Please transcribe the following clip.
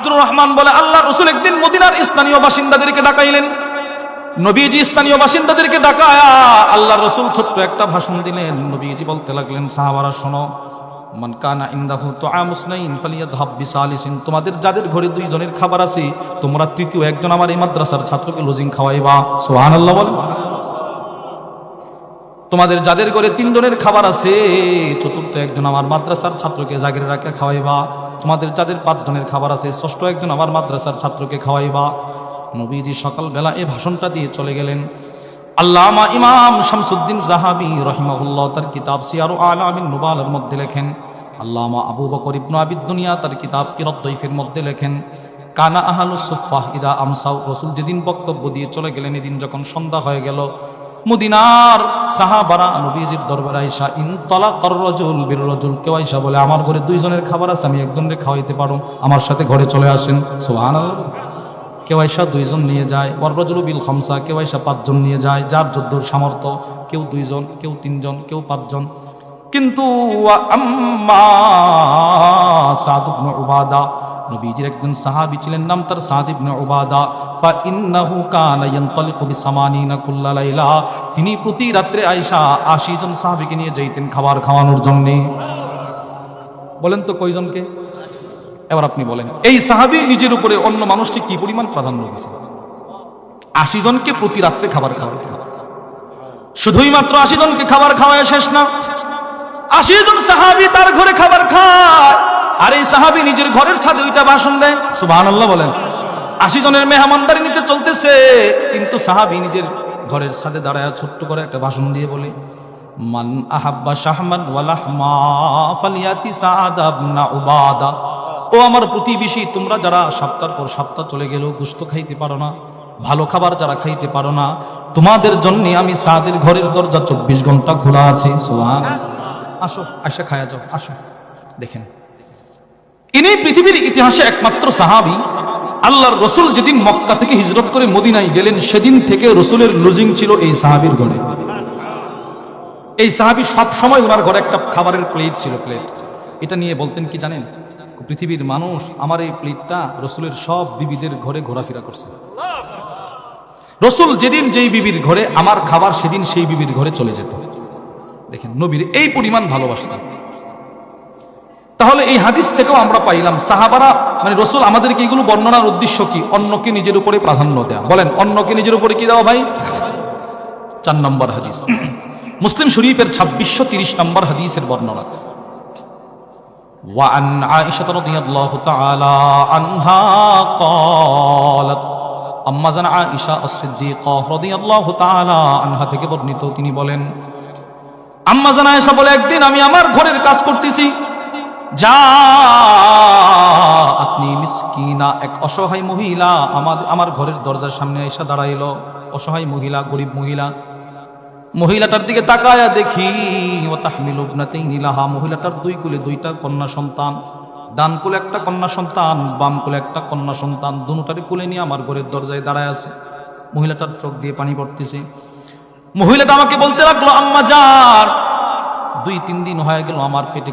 আব্দুর রহমান বলে, আল্লাহ রাসূল একদিন মদিনার স্থানীয় বাসিন্দাদেরকে ডাকাইলেন। নবীজি স্থানীয় বাসিন্দাদেরকে ডাকায়া আল্লাহ রাসূল ছোট্ট একটা ভাষণ দিলেন। নবীজি বলতে লাগলেন, সাহাবারা শোনো, মান কানা ইনদাহু তুআমুস নাইন ফালিয়াযহাব বিসালিসিন, তোমাদের যাদের ঘরে দুইজনের খাবার আছে, তোমরা তৃতীয় একজন আমার এই মাদ্রাসার ছাত্রকে লজিং খাওয়াইবা। সুবহানাল্লাহ বল। তোমাদের যাদের ঘরে তিনজনের খাবার আছে, চতুর্থ একজন আমার মাদ্রাসার ছাত্রকে জাগিরে রাখে খাওয়াইবা। তোমাদের যাদের পাঁচজনের খাবার আছে, ষষ্ঠ একজন আমার মাদ্রাসার ছাত্রকে খাওয়াইবা। নবীজি সকালবেলা এই ভাষণটা দিয়ে চলে গেলেন। আল্লামা ইমাম শামসুদ্দিন যাহাবী রাহিমাহুল্লাহ তার কিতাব সিয়ারু আলামিন নুবালার মধ্যে লেখেন, আল্লামা আবু বকর ইবনে আবি দুনিয়া তার কিতাব কিরাত দাইফের মধ্যে লেখেন, কানা আহলুস সুফফাহ ইদা আমসাউ, রাসূল যেদিন বক্তব্য দিয়ে চলে গেলেন, এদিন যখন সন্ধ্যা হয়ে গেল, মদিনার সাহাবারা নবীজির দরবারে আয়েশা ইনতালাকার রাজুল বির রাজুল, কেউ আয়েশা বলে, আমার ঘরে দুইজনের খাবার আছে, আমি একজনকে খাওয়াইতে পারো, আমার সাথে ঘরে চলে আসেন। সুবহানাল্লাহ। কেউ আয়েশা দুইজন নিয়ে যায়, ওয়ার রাজুলু বিল খামসা, কেউ আয়েশা পাঁচজন নিয়ে যায়, যার যদ্দুর সামর্থ্য, কেউ দুইজন, কেউ তিনজন, কেউ পাঁচজন। কিন্তু আম্মা সাদ ইবনে উবাদা, নবীজির একজন সাহাবী ছিলেন, নাম তার সাদ ইবনে উবাদা, ফা ইন্নাহু কানা ইয়ানতালিকু বিসামানিনা কুল্লা লাইলা, তিনি প্রতি রাত্রে আয়েশা ৮০ জন সাহাবীকে নিয়ে যাইতেন খাবার খাওয়ানোর জন্য। বলেন তো কয়জনকে? এবার আপনি বলেন, এই সাহাবী নিজের উপরে অন্য মানুষটি কি পরিমাণ প্রাধান্য দিয়েছে? ৮০ জনকে প্রতি রাত্রে খাবার খাওয়াইতে। শুধুই মাত্র ৮০ জনকে খাবার খাওয়ায় শেষ না, ৮০ জন সাহাবী তার ঘরে খাবার খায়, আর এই সাহাবী নিজের ঘরের ছাদে ওইটা ভাষণ দেয়। সুবহানাল্লাহ বলেন। ৮০ জনের মেহমানদারি নিচে চলতেছে, কিন্তু সাহাবী নিজের ঘরের ছাদে দাঁড়ায় ছোট্ট করে একটা ভাষণ দিয়ে বলে, মান আহাব্বা শাহমান ওয়া লাহমা ফালিয়াতি সাআদ ইবনে উবাদা, ও আমার প্রতিবেশী, তোমরা যারা সপ্তাহ পর সপ্তাহ চলে গেলেও গোশত খাইতে পারো না, ভালো খাবার যারা খাইতে পারো না, তোমাদের জন্য আমি সাদের ঘরের দরজা ২৪ ঘন্টা খোলা আছে। সুবহানাল্লাহ। আসো, আয়সা খায়া যাও, আসো। দেখেন, ইনি পৃথিবীর ইতিহাসে একমাত্র সাহাবী, আল্লাহর রাসূল যেদিন মক্কা থেকে হিজরত করে মদিনায় গেলেন, সেদিন থেকে রাসূলের লজিং ছিল এই সাহাবীর ঘরে। এই সাহাবী সব সময় ওনার ঘরে একটা খাবারের প্লেট ছিল, প্লেট। এটা নিয়ে বলতেন কি জানেন? পৃথিবীর মানুষ আমার এই প্লেটটা রাসূলের সব বিবিদের ঘরে ঘোরাফেরা করছে। রাসূল যেদিন যেই বিবির ঘরে আমার খাবার, সেদিন সেই বিবির ঘরে চলে যেত। দেখেন, নবীর এই পরিমাণ ভালোবাসতেন। তাহলে এই হাদিস থেকেও আমরা পাইলাম, সাহাবারা মানে রাসূল আমাদেরকে এগুলো বর্ণনার উদ্দেশ্য কি? অন্যকে নিজের উপরে প্রাধান্য দেয়া। বলেন, অন্যকে নিজের উপরে কি দেওয়া ভাই? ৪ নম্বর হাদিস, মুসলিম শরীফের ২৬৩০ নম্বর হাদিসের বর্ণনা। وعن عائشة رضي الله تعالى عنها قالت, আম্মা জান আয়েশা as-সিদ্দিকা রাদিয়াল্লাহু তাআলা আনহা থেকে বর্ণিত, তিনি বলেন, আম্মা জান আয়েশা বলে, একদিন আমি আমার ঘরের কাজ করতেছি, যা আপনি মিসকিনা, এক অসহায় মহিলা আমার ঘরের দরজার সামনে এসে দাঁড়াইলো। অসহায় মহিলা, গরিব মহিলা। মহিলাটার দিকে তাকায়া দেখি, ওয়া তাহমিলু ইবনাতাইনি লাহা, মহিলাটার দুই কোলে দুইটা কন্যা সন্তান, ডান কোলে একটা কন্যা সন্তান, বাম কোলে একটা কন্যা সন্তান, দুটোটারে কোলে নিয়ে আমার ঘরের দরজায় দাঁড়ায় আছে। মহিলাটার চোখ দিয়ে পানি পড়তেছে। মহিলাটা আমাকে বলতে লাগলো, আম্মা জান, ২-৩ দিন হয়ে গেল আমার পেটে